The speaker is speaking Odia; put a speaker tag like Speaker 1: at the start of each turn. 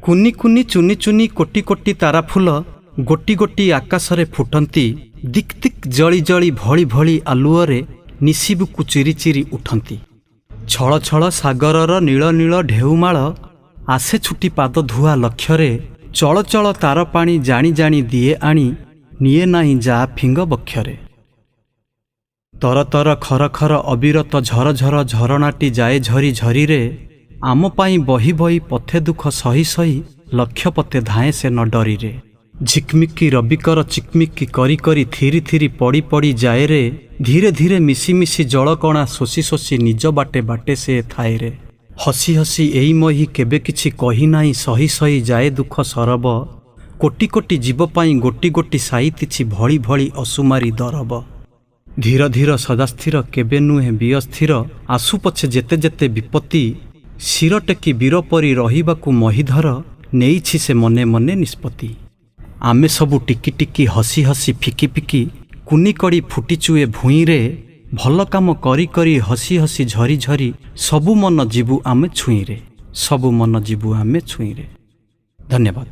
Speaker 1: କୁନି କୁନି ଚୁନି ଚୁନି କୋଟି କୋଟି ତାରା ଫୁଲ ଗୋଟି ଗୋଟି ଆକାଶରେ ଫୁଟନ୍ତି। ଦିକ୍ ଦିକ୍ ଜଳି ଜଳି ଭଳି ଭଳି ଆଲୁଅରେ ନିଶିବୁକୁ ଚିରି ଚିରି ଉଠନ୍ତି। ଛଳ ଛଳ ସାଗରର ନୀଳ ନୀଳ ଢେଉମାଳ ଆସେ ଛୁଟି ପାଦ ଧୁଆ ଲକ୍ଷ୍ୟରେ। ଚଳ ଚଳ ତାର ପାଣି ଜାଣି ଜାଣି ଦିଏ ଆଣି ନିଏ ନାହିଁ ଯା ଫିଙ୍ଗ ବକ୍ଷରେ। ତର ତର ଖର ଖର ଅବିରତ ଝର ଝର ଝରଣାଟି ଯାଏ ଝରି ଝରିରେ। ଆମ ପାଇଁ ବହି ବହି ପଥେ ଦୁଃଖ ସହି ସହି ଲକ୍ଷ୍ୟ ପଥେ ଧାଏଁ ସେ ନ ଡରିରେ। ଝିକ୍ମିକି ରବିକର ଚିକ୍ମିକି କରି କରି ଥିରି ଥିରି ପଡ଼ି ପଡ଼ି ଯାଏରେ। ଧୀରେ ଧୀରେ ମିଶି ମିଶି ଜଳକଣା ଶୋଷି ଶୋଷି ନିଜ ବାଟେ ବାଟେ ସେ ଥାଏରେ। ହସି ହସି ଏଇ ମହି କେବେ କିଛି କହି ନାହିଁ ସହି ସହି ଯାଏ ଦୁଃଖ ସରବ। କୋଟି କୋଟି ଜୀବ ପାଇଁ ଗୋଟି ଗୋଟି ସାଇତିଛି ଭଳି ଭଳି ଅସୁମାରି ଦରବ। ଧୀର ଧୀର ସଦାସ୍ଥିର କେବେ ନୁହେଁ ବିଅସ୍ଥିର ଆସୁ ପଛେ ଯେତେ ଯେତେ ବିପତ୍ତି। ଶିର ଟେକି ବୀର ପରି ରହିବାକୁ ମହିଧର ନେଇଛି ସେ ମନେ ମନେ ନିଷ୍ପତ୍ତି। ଆମେ ସବୁ ଟିକି ଟିକି ହସି ହସି ଫିକି ଫିକି କୁନି କଡ଼ି ଫୁଟିଛୁ ଏ ଭୂଇଁରେ। ଭଲ କାମ କରି କରି ହସି ହସି ଝରି ଝରି ସବୁ ମନ ଯିବୁ ଆମେ ଛୁଇଁରେ। ସବୁ ମନ ଯିବୁ ଆମେ ଛୁଇଁରେ। ଧନ୍ୟବାଦ।